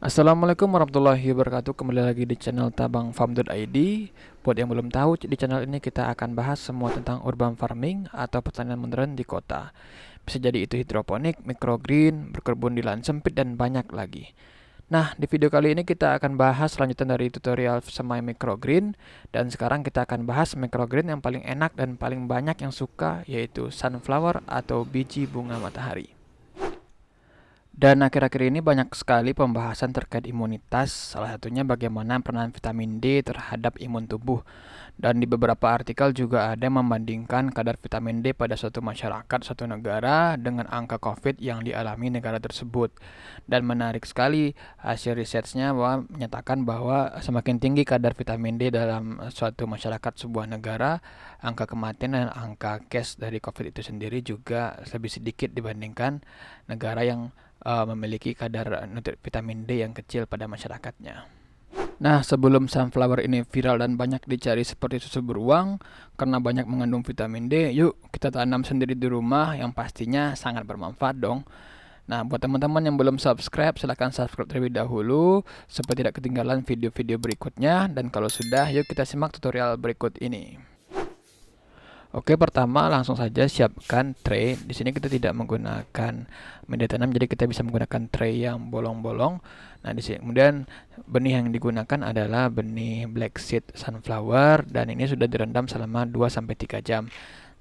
Assalamualaikum warahmatullahi wabarakatuh. Kembali lagi di channel tabangfarm.id. Buat yang belum tahu, di channel ini kita akan bahas semua tentang urban farming atau pertanian modern di kota. Bisa jadi itu hidroponik, microgreen, berkebun di lahan sempit, dan banyak lagi. Nah, di video kali ini kita akan bahas lanjutan dari tutorial semai microgreen. Dan sekarang kita akan bahas microgreen yang paling enak dan paling banyak yang suka, yaitu sunflower atau biji bunga matahari. Dan akhir-akhir ini banyak sekali pembahasan terkait imunitas, salah satunya bagaimana peranan vitamin D terhadap imun tubuh. Dan di beberapa artikel juga ada yang membandingkan kadar vitamin D pada suatu masyarakat, suatu negara dengan angka COVID yang dialami negara tersebut. Dan menarik sekali hasil risetnya bahwa menyatakan bahwa semakin tinggi kadar vitamin D dalam suatu masyarakat sebuah negara, angka kematian dan angka case dari COVID itu sendiri juga lebih sedikit dibandingkan negara yang memiliki kadar vitamin D yang kecil pada masyarakatnya. Nah, sebelum sunflower ini viral dan banyak dicari seperti susu beruang karena banyak mengandung vitamin D, yuk kita tanam sendiri di rumah yang pastinya sangat bermanfaat dong. Nah, buat teman-teman yang belum subscribe, silahkan subscribe terlebih dahulu supaya tidak ketinggalan video-video berikutnya. Dan kalau sudah, yuk kita simak tutorial berikut ini. Oke, pertama langsung saja siapkan tray. Di sini kita tidak menggunakan media tanam, jadi kita bisa menggunakan tray yang bolong-bolong. Nah, di sini kemudian benih yang digunakan adalah benih black seed sunflower dan ini sudah direndam selama 2 sampai 3 jam.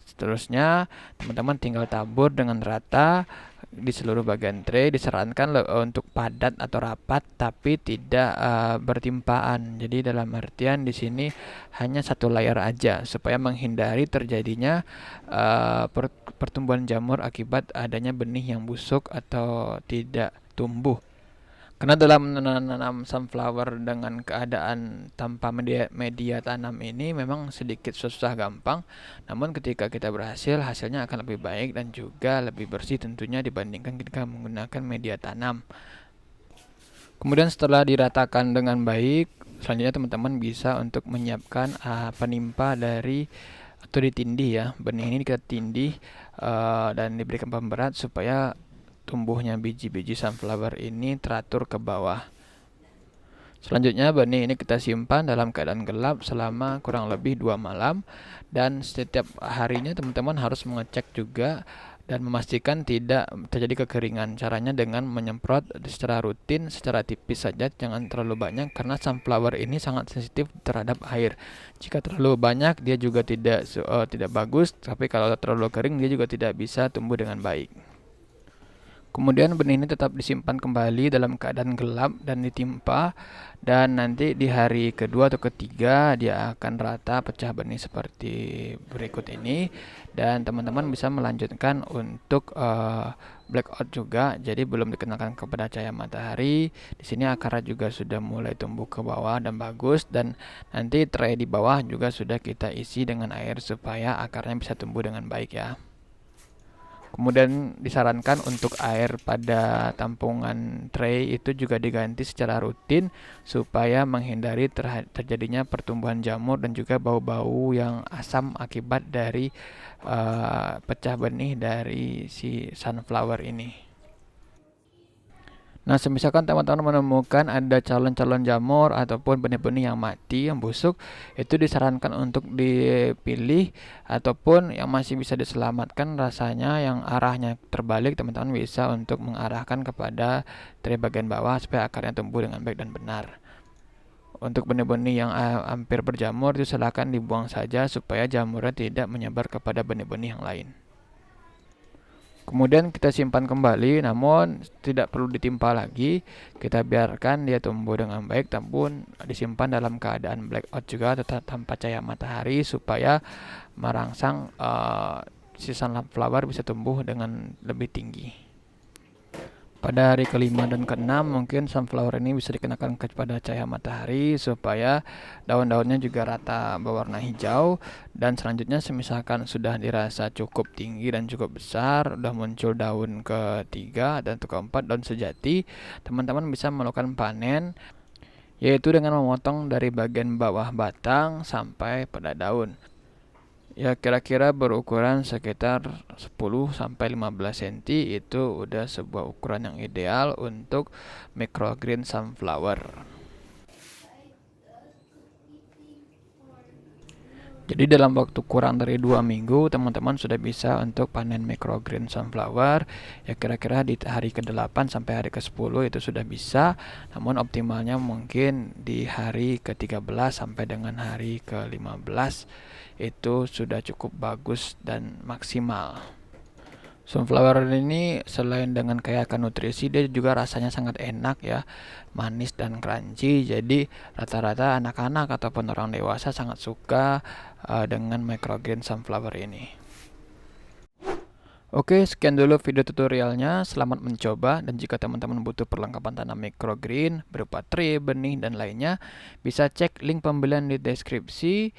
Seterusnya, teman-teman tinggal tabur dengan rata di seluruh bagian tray. Disarankan untuk padat atau rapat tapi tidak bertimpaan. Jadi dalam artian di sini hanya satu layer aja supaya menghindari terjadinya pertumbuhan jamur akibat adanya benih yang busuk atau tidak tumbuh. Karena dalam menanam sunflower dengan keadaan tanpa media tanam ini memang sedikit susah gampang. Namun ketika kita berhasil, hasilnya akan lebih baik dan juga lebih bersih tentunya dibandingkan ketika menggunakan media tanam. Kemudian setelah diratakan dengan baik, selanjutnya teman-teman bisa untuk menyiapkan penimpa dari atau ditindih ya. Benih ini kita tindih dan diberikan pemberat supaya tumbuhnya biji-biji sunflower ini teratur ke bawah. Selanjutnya benih ini kita simpan dalam keadaan gelap selama kurang lebih 2 malam dan setiap harinya teman-teman harus mengecek juga dan memastikan tidak terjadi kekeringan. Caranya dengan menyemprot secara rutin, secara tipis saja, jangan terlalu banyak karena sunflower ini sangat sensitif terhadap air. Jika terlalu banyak dia juga tidak bagus, tapi kalau terlalu kering dia juga tidak bisa tumbuh dengan baik. Kemudian benih ini tetap disimpan kembali dalam keadaan gelap dan ditimpa dan nanti di hari kedua atau ketiga dia akan rata pecah benih seperti berikut ini dan teman-teman bisa melanjutkan untuk blackout juga. Jadi belum dikenakan kepada cahaya matahari. Di sini akarnya juga sudah mulai tumbuh ke bawah dan bagus dan nanti tray di bawah juga sudah kita isi dengan air supaya akarnya bisa tumbuh dengan baik ya. Kemudian disarankan untuk air pada tampungan tray itu juga diganti secara rutin supaya menghindari terjadinya pertumbuhan jamur dan juga bau-bau yang asam akibat dari pecah benih dari si sunflower ini. Nah, semisalkan teman-teman menemukan ada calon-calon jamur ataupun benih-benih yang mati, yang busuk, itu disarankan untuk dipilih ataupun yang masih bisa diselamatkan rasanya yang arahnya terbalik, teman-teman bisa untuk mengarahkan kepada tray bagian bawah supaya akarnya tumbuh dengan baik dan benar. Untuk benih-benih yang hampir berjamur itu silakan dibuang saja supaya jamurnya tidak menyebar kepada benih-benih yang lain. Kemudian kita simpan kembali, namun tidak perlu ditimpa lagi. Kita biarkan dia tumbuh dengan baik, namun disimpan dalam keadaan blackout juga, tetap tanpa cahaya matahari supaya merangsang si sunflower bisa tumbuh dengan lebih tinggi. Pada hari kelima dan keenam mungkin sunflower ini bisa dikenakan kepada cahaya matahari supaya daun-daunnya juga rata berwarna hijau. Dan selanjutnya semisalkan sudah dirasa cukup tinggi dan cukup besar, sudah muncul daun ketiga dan keempat, daun sejati, teman-teman bisa melakukan panen yaitu dengan memotong dari bagian bawah batang sampai pada daun. Ya kira-kira berukuran sekitar 10 sampai 15 cm, itu udah sebuah ukuran yang ideal untuk microgreen sunflower. Jadi dalam waktu kurang dari 2 minggu, teman-teman sudah bisa untuk panen microgreen sunflower. Ya kira-kira di hari ke-8 sampai hari ke-10 itu sudah bisa. Namun optimalnya mungkin di hari ke-13 sampai dengan hari ke-15 itu sudah cukup bagus dan maksimal. Sunflower ini selain dengan kaya akan nutrisi, dia juga rasanya sangat enak ya, manis dan crunchy. Jadi rata-rata anak-anak ataupun orang dewasa sangat suka dengan microgreen sunflower ini. Oke, sekian dulu video tutorialnya. Selamat mencoba, dan jika teman-teman butuh perlengkapan tanam microgreen berupa tray, benih, dan lainnya, bisa cek link pembelian di deskripsi.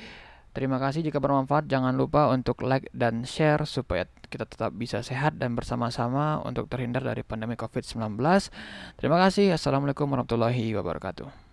Terima kasih jika bermanfaat. Jangan lupa untuk like dan share supaya kita tetap bisa sehat dan bersama-sama untuk terhindar dari pandemi COVID-19. Terima kasih. Assalamualaikum warahmatullahi wabarakatuh.